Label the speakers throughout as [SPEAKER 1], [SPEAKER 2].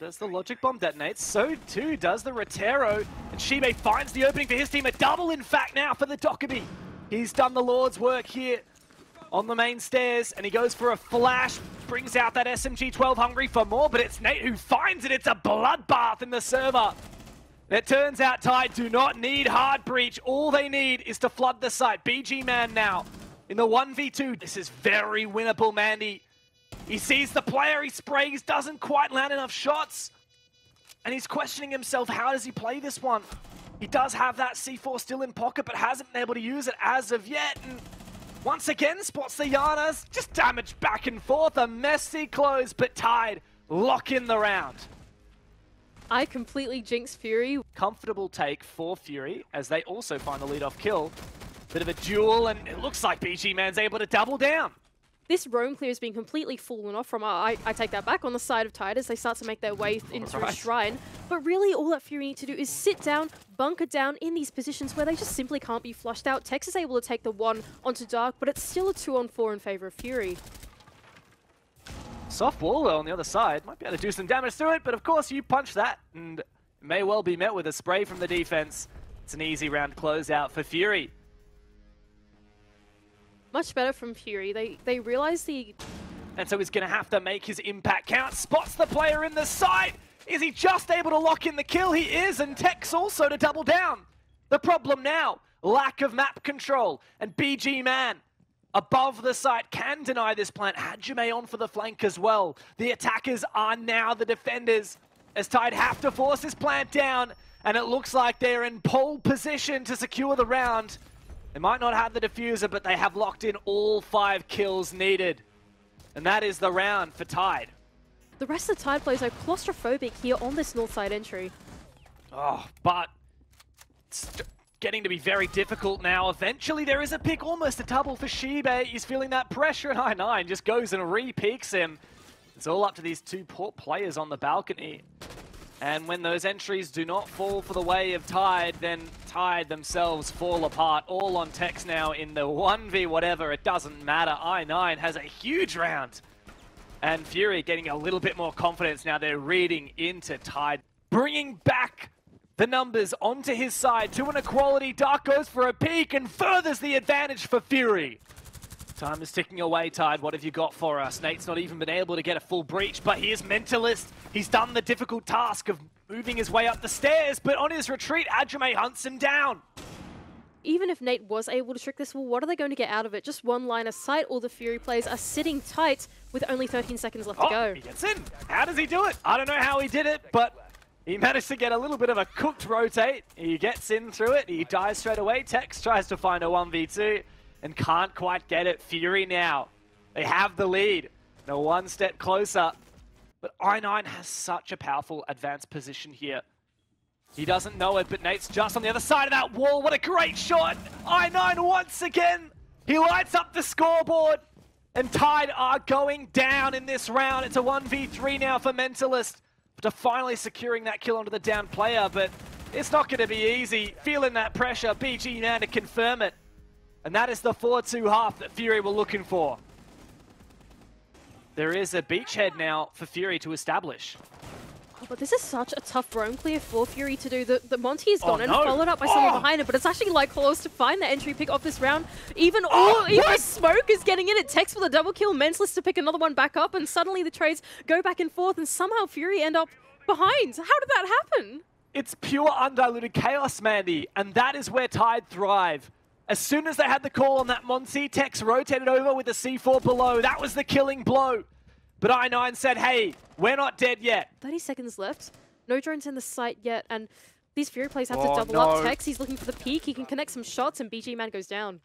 [SPEAKER 1] As the logic bomb detonates, so too does the Rotero. And SiegeGG finds the opening for his team. A double, in fact, now for the Dokkaebi. He's done the Lord's work here on the main stairs, and he goes for a flash. Brings out that SMG-12 hungry for more, but it's Nate who finds it. It's a bloodbath in the server. It turns out Tyde do not need hard breach. All they need is to flood the site. BG Man now in the 1v2. This is very winnable, Mandy. He sees the player, he sprays, doesn't quite land enough shots. And he's questioning himself, how does he play this one? He does have that C4 still in pocket, but hasn't been able to use it as of yet. And once again, spots the Yanas. Just damage back and forth, a messy close, but Tyde lock in the round.
[SPEAKER 2] I completely jinx Fury.
[SPEAKER 1] Comfortable take for Fury, as they also find the lead-off kill. Bit of a duel, and it looks like BG Man's able to double down.
[SPEAKER 2] This roam clear has been completely fallen off from, I take that back, on the side of Tyde as they start to make their way into a shrine. But really all that Fury need to do is sit down, bunker down in these positions where they just simply can't be flushed out. Tex is able to take the one onto Dark, but it's still a 2-on-4 in favor of Fury.
[SPEAKER 1] Soft wall though on the other side, might be able to do some damage to it, but of course you punch that and it may well be met with a spray from the defense. It's an easy round closeout for Fury.
[SPEAKER 2] Much better from Fury. They realize the...
[SPEAKER 1] And so he's going to have to make his impact count. Spots the player in the side. Is he just able to lock in the kill? He is, and Tex also to double down. The problem now, lack of map control. And BG Man, above the site, can deny this plant. Hajime on for the flank as well. The attackers are now the defenders, as Tyde have to force this plant down. And it looks like they're in pole position to secure the round. They might not have the diffuser, but they have locked in all 5 kills needed. And that is the round for Tyde.
[SPEAKER 2] The rest of the Tyde players are claustrophobic here on this north side entry.
[SPEAKER 1] Oh, but it's getting to be very difficult now. Eventually there is a pick, almost a double for SiegeGG. He's feeling that pressure, and I9 just goes and re-peaks him. It's all up to these 2 poor players on the balcony. And when those entries do not fall for the way of Tyde, then Tyde themselves fall apart. All on Tex now in the 1v whatever, it doesn't matter. I9 has a huge round. And Fury getting a little bit more confidence now. They're reading into Tyde. Bringing back the numbers onto his side. 2 inequality. Dark goes for a peek and furthers the advantage for Fury. Time is ticking away, Tyde. What have you got for us? Nate's not even been able to get a full breach, but he is Mentalist. He's done the difficult task of moving his way up the stairs, but on his retreat, Hajime hunts him down.
[SPEAKER 2] Even if Nate was able to trick this wall, what are they going to get out of it? Just one line of sight. All the Fury players are sitting tight with only 13 seconds left to go.
[SPEAKER 1] He gets in. How does he do it? I don't know how he did it, but he managed to get a little bit of a cooked rotate. He gets in through it. He dies straight away. Tex tries to find a 1v2. And can't quite get it. Fury now. They have the lead. They're 1 step closer. But I9 has such a powerful advanced position here. He doesn't know it, but Nate's just on the other side of that wall. What a great shot. I9 once again. He lights up the scoreboard. And Tyde are going down in this round. It's a 1v3 now for Mentalist. To finally securing that kill onto the down player. But it's not going to be easy. Feeling that pressure. BG Man to confirm it. And that is the 4-2 half that Fury were looking for. There is a beachhead now for Fury to establish.
[SPEAKER 2] Oh, but this is such a tough roam clear for Fury to do. The Monty is gone and followed up by someone behind it, but it's actually like close to find the entry pick off this round. Even Smoke is getting in. It Tex with a double kill, Mentalist to pick another one back up, and suddenly the trades go back and forth, and somehow Fury end up behind. How did that happen?
[SPEAKER 1] It's pure undiluted chaos, Mandy, and that is where Tyde thrive. As soon as they had the call on that Monty, Tex rotated over with the C4 below. That was the killing blow. But I9 said, hey, we're not dead yet.
[SPEAKER 2] 30 seconds left. No drones in the site yet. And these Fury players have to double up Tex. He's looking for the peak. He can connect some shots and BG Man goes down.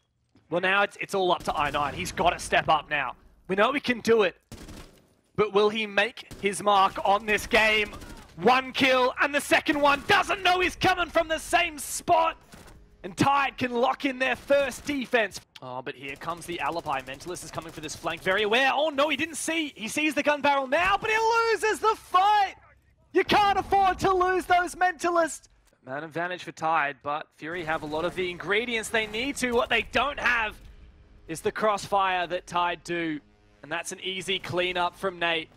[SPEAKER 1] Well, now it's all up to I9. He's got to step up now. We know he can do it. But will he make his mark on this game? 1 kill and the second one doesn't know he's coming from the same spot. And Tyde can lock in their first defense. Oh, but here comes the alibi. Mentalist is coming for this flank, very aware. Oh no, he didn't see. He sees the gun barrel now, but he loses the fight. You can't afford to lose those Mentalists. Man advantage for Tyde, but Fury have a lot of the ingredients they need to. What they don't have is the crossfire that Tyde do. And that's an easy cleanup from Nate.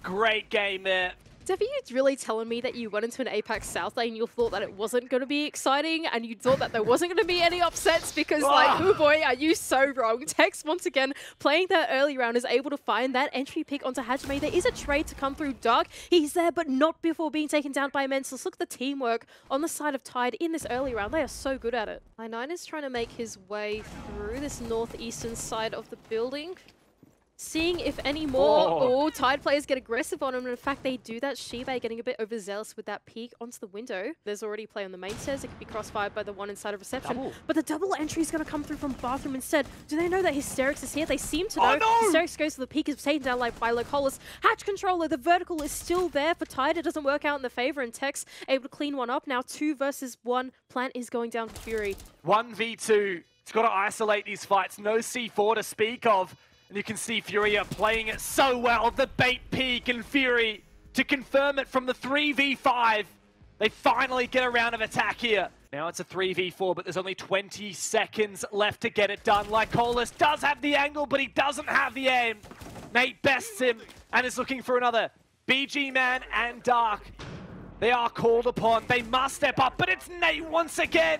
[SPEAKER 1] Great game there.
[SPEAKER 2] Dev, are you really telling me that you went into an Apex South lane and you thought that it wasn't going to be exciting and you thought that there wasn't going to be any upsets? Because, like, oh boy, are you so wrong. Tex, once again, playing that early round, is able to find that entry pick onto Hajime. There is a trade to come through Dark. He's there, but not before being taken down by Mentalist. Look at the teamwork on the side of Tyde in this early round. They are so good at it. I9 is trying to make his way through this northeastern side of the building. Seeing if any more Tyde players get aggressive on him, and in fact they do that. SiegeGG getting a bit overzealous with that peek onto the window. There's already play on the main stairs. It could be crossfired by the one inside of reception. But the double entry is going to come through from bathroom instead. Do they know that Hysterics is here? They seem to know. Hysterics goes to the peek, is taken down by Locolis. Hatch controller, the vertical is still there for Tyde. It doesn't work out in the favor, and Tex able to clean one up. Now 2 versus 1. Plant is going down for Fury.
[SPEAKER 1] 1v2. It's got to isolate these fights. No C4 to speak of. And you can see Fury are playing it so well. The bait peek and Fury to confirm it from the 3v5. They finally get a round of attack here. Now it's a 3v4, but there's only 20 seconds left to get it done. Lycolis does have the angle, but he doesn't have the aim. Nate bests him and is looking for another. BG Man and Dark, they are called upon. They must step up, but it's Nate once again.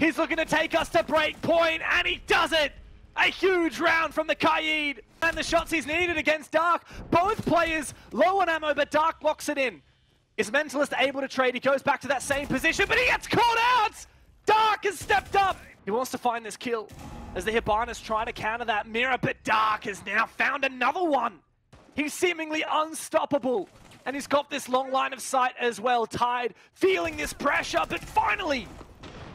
[SPEAKER 1] He's looking to take us to break point, and he does it. A huge round from the Kaid, and the shots he's needed against Dark. Both players low on ammo, but Dark blocks it in. Is Mentalist able to trade? He goes back to that same position, but he gets caught out! Dark has stepped up! He wants to find this kill as the Hibana's trying to counter that mirror, but Dark has now found another one. He's seemingly unstoppable, and he's got this long line of sight as well. Tyde feeling this pressure, but finally,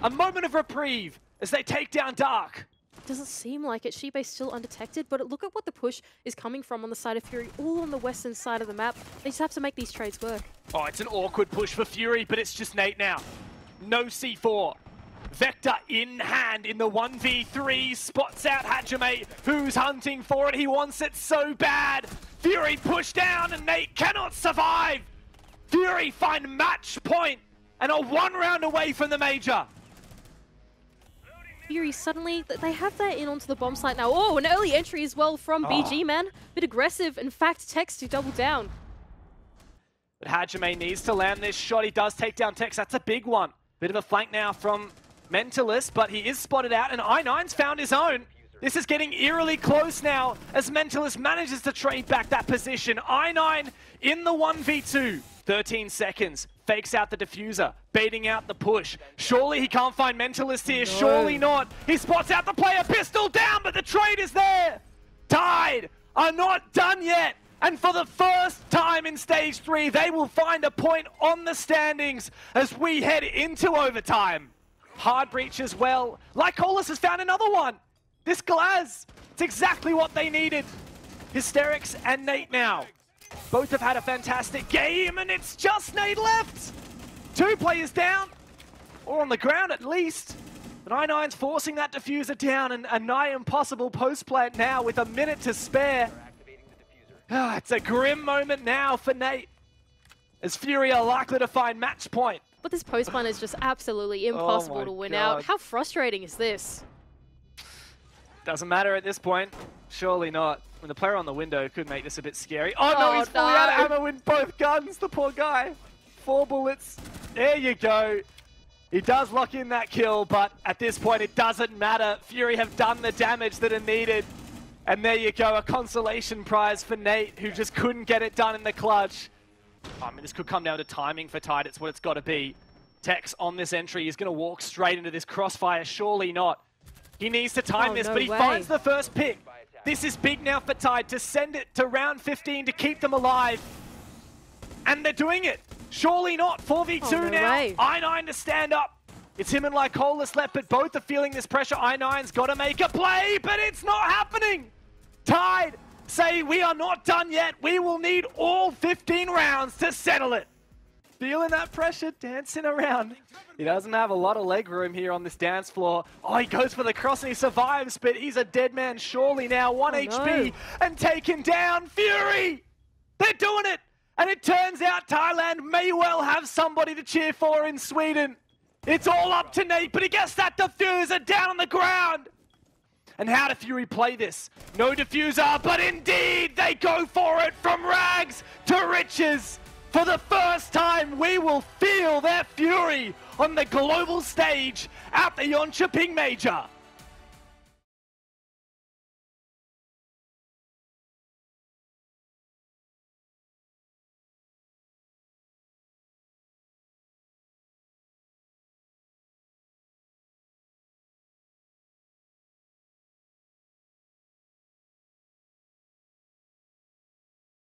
[SPEAKER 1] a moment of reprieve as they take down Dark.
[SPEAKER 2] Doesn't seem like it. SiegeGG still undetected, but look at what the push is coming from on the side of Fury, all on the western side of the map. They just have to make these trades work.
[SPEAKER 1] Oh, it's an awkward push for Fury, but it's just Nate now. No C4. Vector in hand in the 1v3, spots out Hajime, who's hunting for it. He wants it so bad. Fury pushed down, and Nate cannot survive. Fury find match point and are 1 round away from the major.
[SPEAKER 2] Fury suddenly, they have that in onto the bomb site now. Oh, an early entry as well from BG Man. Bit aggressive. In fact, Tex to double down.
[SPEAKER 1] But Hajime needs to land this shot. He does take down Tex. That's a big one. Bit of a flank now from Mentalist, but he is spotted out, and I9's found his own. This is getting eerily close now as Mentalist manages to trade back that position. I9 in the 1v2. 13 seconds. Fakes out the diffuser, baiting out the push. Surely he can't find Mentalist here. No. Surely not. He spots out the player, pistol down, but the trade is there. Tyde are not done yet. And for the first time in Stage 3, they will find a point on the standings as we head into overtime. Hard breach as well. Lycolis has found another one. This Glaz, it's exactly what they needed. Hysterics and Nate now. Both have had a fantastic game, and it's just Nate left. 2 players down, or on the ground at least. But I9's forcing that diffuser down, and a nigh impossible post-plant now with a minute to spare. It's a grim moment now for Nate, as Fury are likely to find match point.
[SPEAKER 2] But this post-plant is just absolutely impossible to win out. How frustrating is this?
[SPEAKER 1] Doesn't matter at this point. Surely not. When the player on the window could make this a bit scary. Oh no, he's fully out of ammo in both guns, the poor guy. 4 bullets. There you go. He does lock in that kill, but at this point it doesn't matter. Fury have done the damage that are needed. And there you go, a consolation prize for Nate, who just couldn't get it done in the clutch. I mean, this could come down to timing for Tyde. It's what it's got to be. Tex on this entry is going to walk straight into this crossfire. Surely not. He needs to time this, but he finds the first pick. This is big now for Tyde to send it to round 15 to keep them alive. And they're doing it. Surely not. 4v2 now. I9 to stand up. It's him and Lycolis left, but both are feeling this pressure. I9's got to make a play, but it's not happening. Tyde say we are not done yet. We will need all 15 rounds to settle it. Feeling that pressure, dancing around. He doesn't have a lot of leg room here on this dance floor. Oh, he goes for the cross and he survives, but he's a dead man surely now. 1 HP and taken down. Fury! They're doing it! And it turns out Thailand may well have somebody to cheer for in Sweden. It's all up to Nate, but he gets that diffuser down on the ground. And how do Fury play this? No diffuser, but indeed they go for it from rags to riches. For the first time, we will feel their fury on the global stage at the Yonchaping Major.